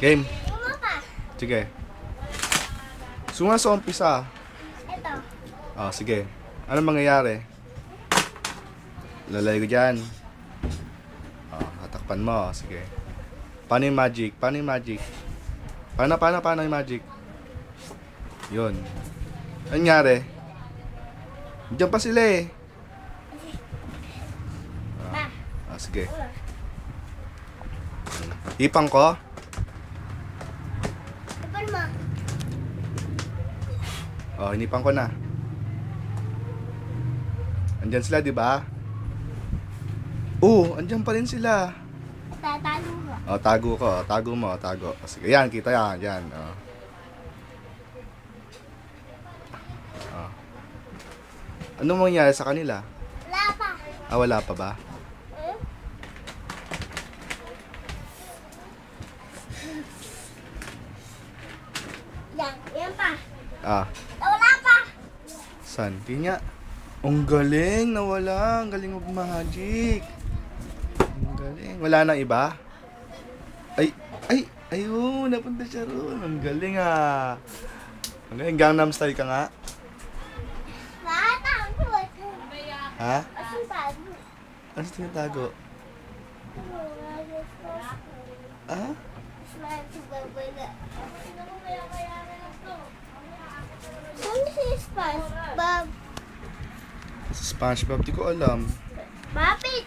Game. Uma ka. Sige. Sunga sa umpisa. Ito. Oh, sige. Ano mangyayari? Lalay ko dyan. Oh, hatakpan mo. Sige. Paano yung magic? Paano yung magic? Paano yung magic? Yun. Ano nangyari? Diyan pa sila eh. Sige. Ipang ko? Ipan mo. Oh, hinipang ko na. Andyan sila, di ba? Andyan pa rin sila. Tatago mo. Oh, tago ko. Tago mo. Tago. Sige, yan. Kita yan. Yan. Oh. Oh. Anong mangyayari sa kanila? Wala pa. Wala pa ba? Yan pa. Wala pa. Saan? Di nga. Ang galing. Nawala. Ang galing mag-magic. Ang galing. Wala na iba? Ayun. Napunta siya roon. Ang galing Ang galing. Gangnam Style ka nga? Matago. Ha? Asin tago. Ano sa tago? Ha? Saan si SpongeBob? Sa SpongeBob, di ko alam. Mapit.